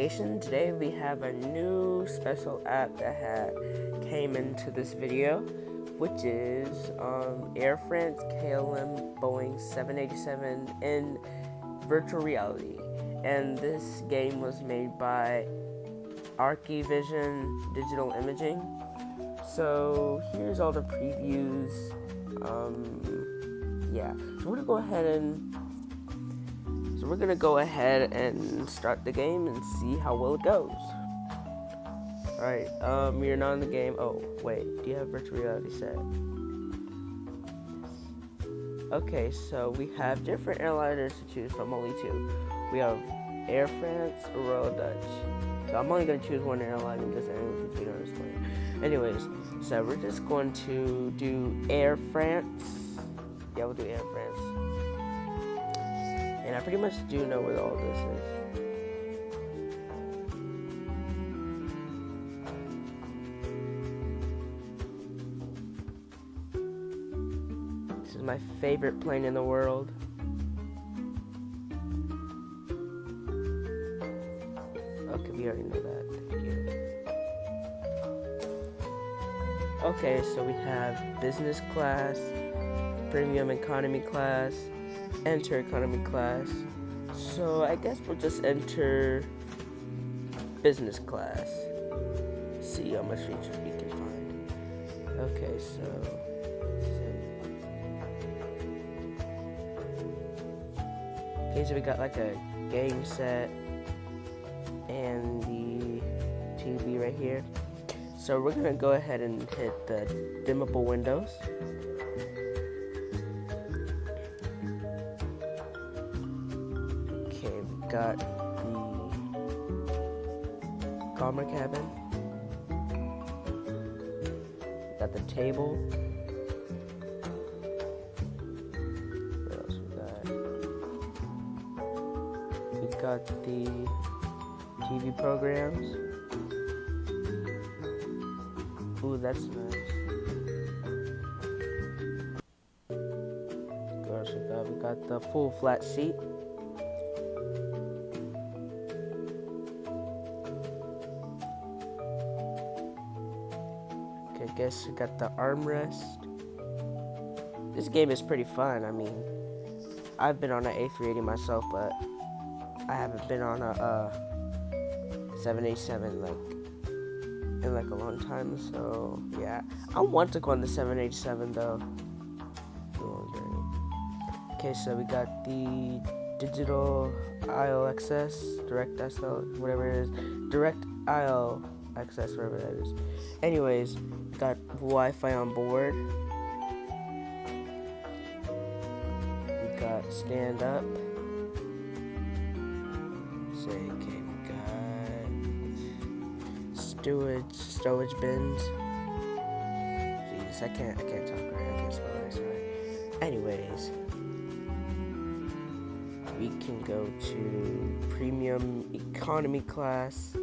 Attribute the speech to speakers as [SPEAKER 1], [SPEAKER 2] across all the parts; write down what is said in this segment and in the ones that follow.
[SPEAKER 1] notification. Today we have a new special app that came into this video, which is Air France KLM Boeing 787 in virtual reality. And this game was made by Archivision Digital Imaging. So here's all the previews. So we're gonna go ahead and start the game and see how well it goes. Alright, you're not in the game. Oh, wait, do you have virtual reality set? Okay, so we have different airliners to choose from, only two. We have Air France or Royal Dutch. So I'm only gonna choose one airline and just end between on this plane. Anyways, so we're just going to do Air France. Yeah, we'll do Air France. And I pretty much do know where all this is. This is my favorite plane in the world. Okay, we already know that. Thank you. Okay, so we have business class, premium economy class, enter economy class. So I guess we'll just enter business class. See how much features we can find. Okay, so we got like a game set and the TV right here. So we're gonna go ahead and hit the dimmable windows. Okay, we got the calmer cabin. We got the table. What else we got? We got the TV programs. Ooh, that's nice. Gosh, we got the full flat seat. Okay, I guess we got the armrest. This game is pretty fun. I mean, I've been on an A380 myself, but I haven't been on a 787 in like a long time, so yeah. I want to go on the 787 though. Okay, so we got the digital aisle access, direct SL, whatever it is, direct aisle access, whatever that is. Anyways, got Wi-Fi on board. We got stand up. Stowage bins. Jeez, I can't talk right. I can't spell right. Sorry. Anyways, we can go to premium economy class.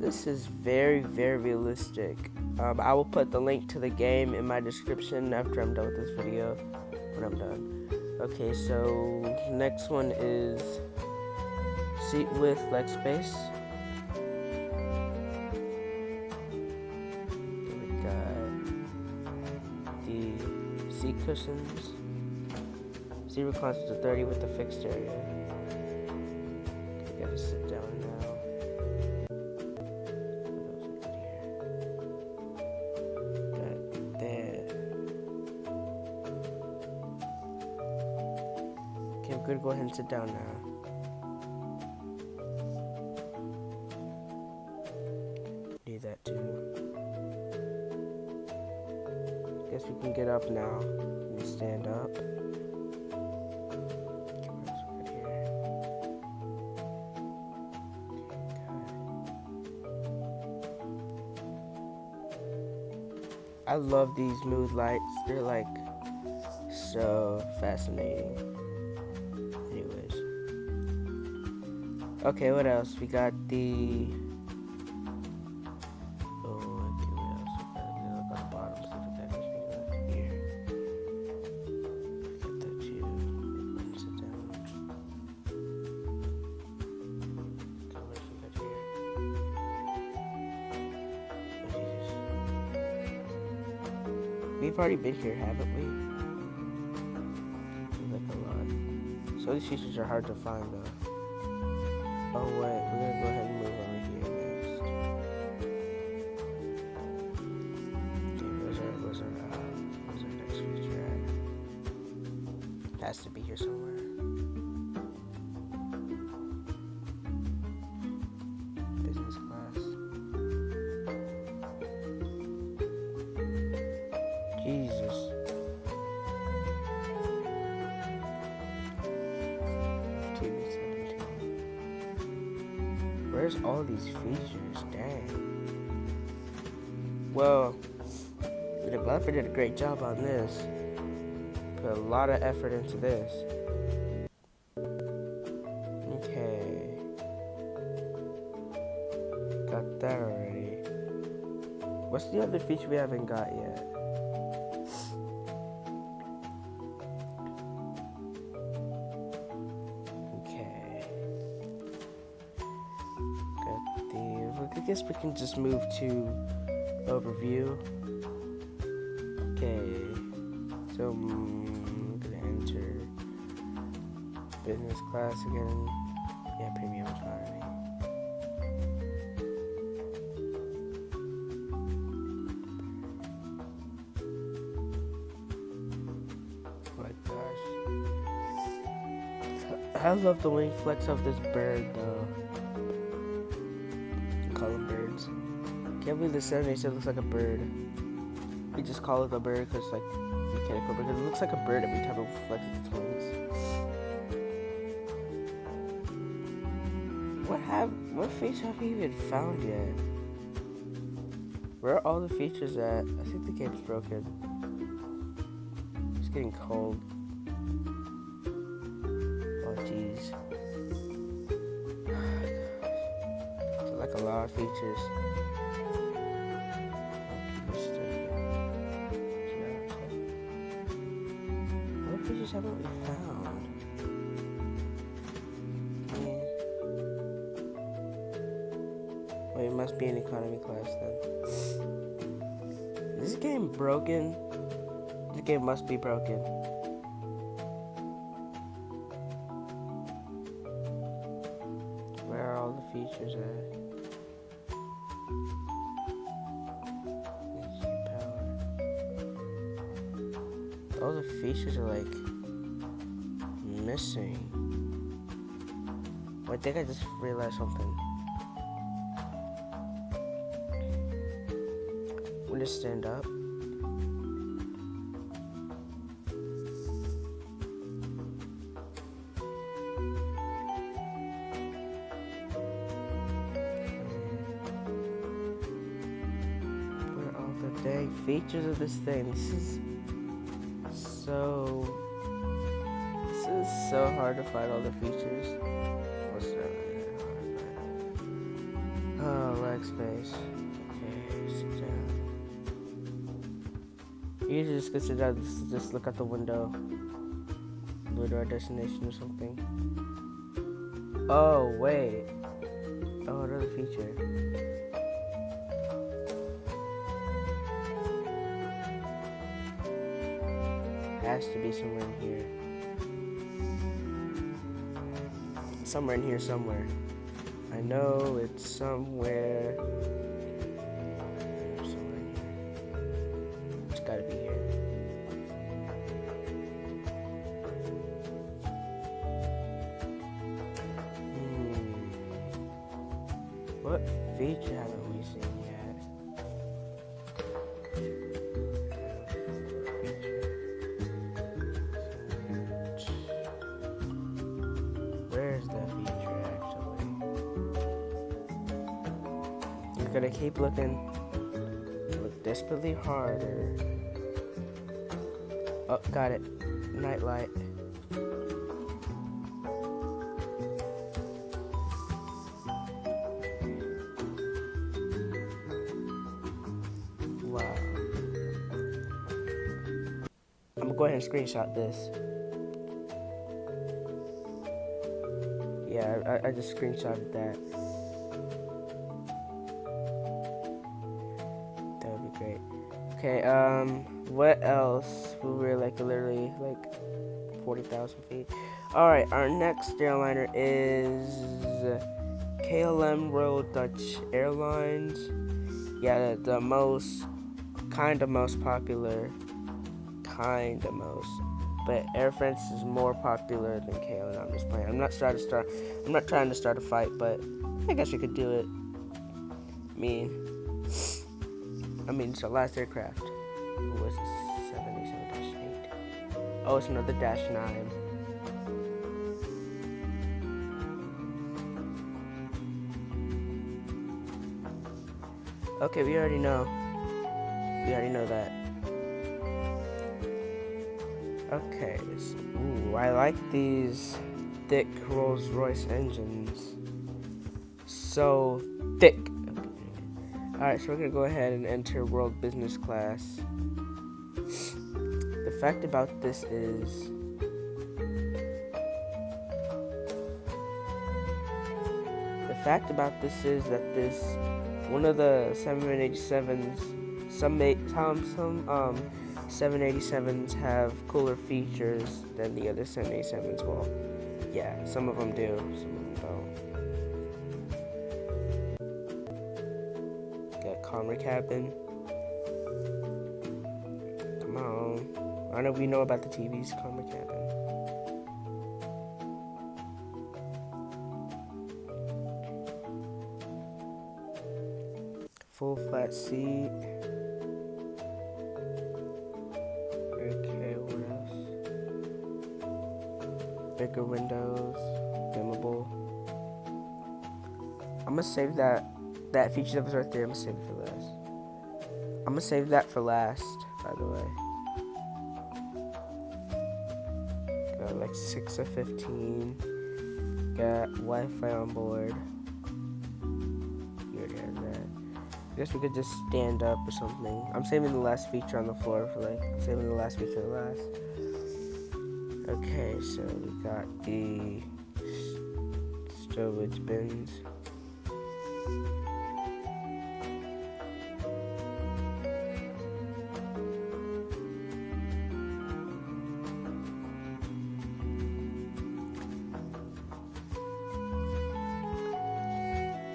[SPEAKER 1] This is very, very realistic. I will put the link to the game in my description after I'm done with this video. When I'm done. Okay, so next one is seat width, leg space. Seat cushions. Seat reclines to 30 with the fixed area. You gotta sit down now. Got that. Okay, I'm gonna go ahead and sit down now. Need that too. Guess we can get up now and stand up. I love these mood lights. They're like so fascinating. Anyways. Okay, what else? We got the We've already been here, haven't we? Like a lot. So these features are hard to find, though. Oh wait, we're gonna go ahead and move over here next. Okay, where's our next feature at? Has to be here somewhere. Business class. Jesus. Where's all these features? Dang. Well, the developer did a great job on this. Put a lot of effort into this. Okay. Got that already. What's the other feature we haven't got yet? I guess we can just move to overview. Okay, so I'm gonna enter business class again. Yeah, premium is fine. Oh my gosh, I love the wing flex of this bird though. Call them birds. Can't believe the 787 looks like a bird. We just call it a bird because it's like mechanical bird. It looks like a bird every time it flexes its wings. What feature have we even found yet? Where are all the features at? I think the game's broken. It's getting cold. Oh jeez. Like a lot of features. What features haven't we found? Wait, it must be an economy class then. Is this game broken? This game must be broken. Where are all the features at? All the features are like missing. I think I just realized something. I'm gonna stand up. Where are all the dang features of this thing? This is so hard to find all the features. What's that? Oh, leg space. Okay, sit down. Usually just go sit down, just look out the window. Go to our destination or something. Oh, wait. Oh, another feature. Has to be somewhere in here. Somewhere in here, somewhere. I know it's somewhere. Somewhere in here. It's gotta be here. What feature haven't we seen yet? Where's that feature actually? You're gonna keep looking. Look desperately harder. Oh, got it. Nightlight. Wow. I'm gonna go ahead and screenshot this. Yeah, I just screenshotted that. That would be great. Okay, What else? We were like literally like 40,000 feet. All right, our next airliner is KLM Royal Dutch Airlines. Yeah, the most popular, but Air France is more popular than KLM. I'm just playing. I'm not trying to start a fight, but I guess we could do it. I mean, it's the last aircraft. Who was this? 787-8. Oh, it's another Dash 9. Okay, we already know. That. Okay. Ooh, I like these thick Rolls-Royce engines. So thick. Alright, so we're gonna go ahead and enter world business class. The fact about this is that this one of the 787s, some 787s have cooler features than the other 787s. Well, yeah, some of them do, some of them don't. Got calmer cabin. Come on. I know we know about the TV's calmer cabin. Full flat seat. Okay, what else? Bigger windows. Dimmable. I'm gonna save that feature that was right there. I'm gonna save that for last, by the way. Got like 6 of 15. Got Wi-Fi on board. You already have that. I guess we could just stand up or something. I'm saving the last feature on the floor for last. Okay, so we got the stowage bins.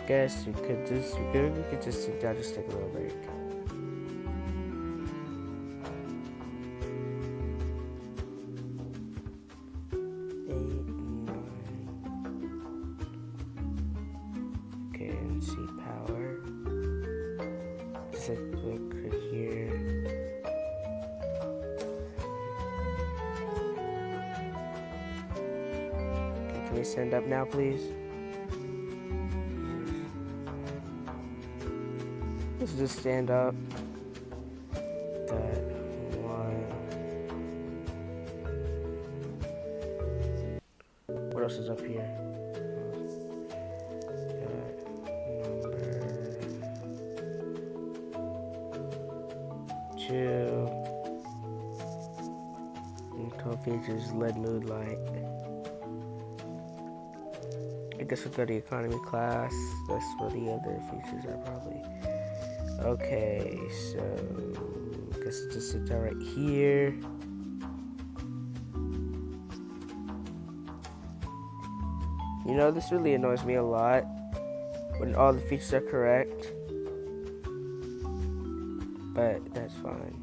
[SPEAKER 1] Guess we could just sit down, just take a little break. Okay, and seat power. Just like click right here. Okay, can we stand up now, please? Let's just stand up. Got 1. What else is up here? Got number 2. And 12 features LED mood light. I guess we'll go to economy class. That's where the other features are probably. Okay, so I guess I'll just sit down right here. You know, this really annoys me a lot when all the features are correct, but that's fine.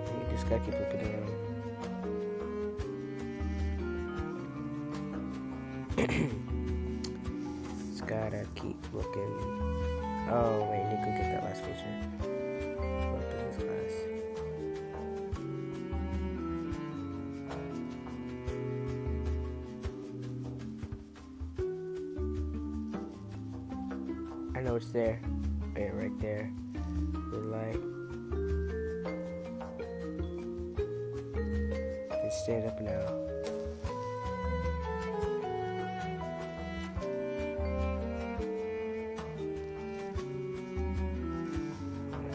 [SPEAKER 1] You just gotta keep looking around. Just gotta keep looking. Oh wait, Nico, get that last feature. World business class. I know it's there. Right there. The light. Can stand up now.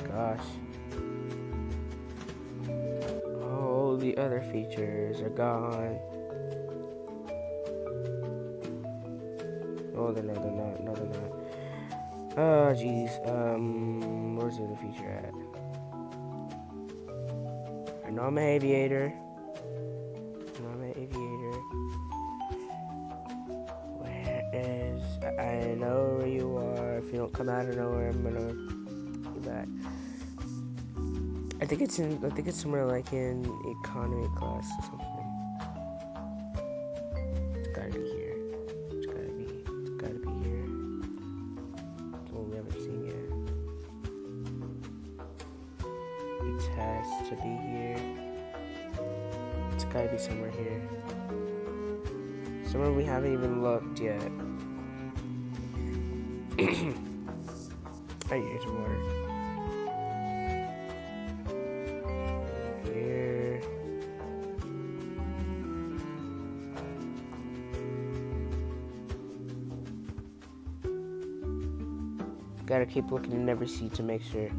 [SPEAKER 1] Gosh. Oh, the other features are gone. Oh, they're not. No, they're not. Oh, jeez. Where's the other feature at? I know I'm an aviator. Where is... I know where you are. If you don't come out of nowhere, I'm gonna be back. I think it's somewhere like in economy class or something. It's gotta be here. It's gotta be here. It's one we haven't seen yet. It has to be here. It's gotta be somewhere here. Somewhere we haven't even looked yet. I use water. Here. Gotta keep looking in every seat to make sure.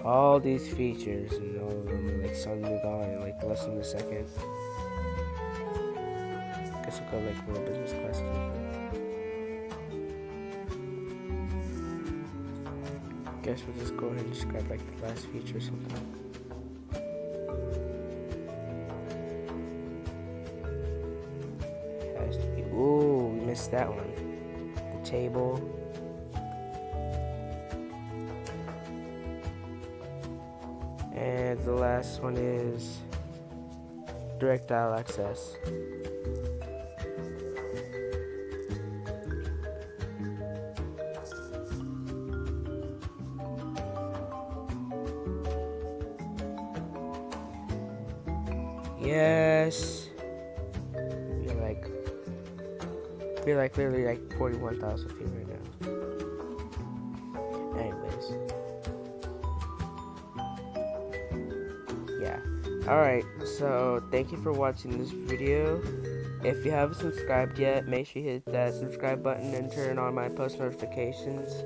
[SPEAKER 1] All these features and all of them are like suddenly gone in like less than a second. Guess we'll go like real business class too. Guess we'll just go ahead and just grab like the last feature or something. Has to be. Ooh, we missed that one. The table. And the last one is direct dial access. Yes. We're like literally like 41,000 feet right now. Anyways. Yeah. Alright, so thank you for watching this video. If you haven't subscribed yet, make sure you hit that subscribe button and turn on my post notifications.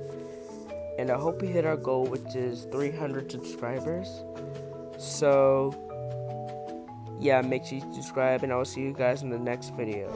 [SPEAKER 1] And I hope we hit our goal, which is 300 subscribers. So yeah, make sure you subscribe, and I will see you guys in the next video.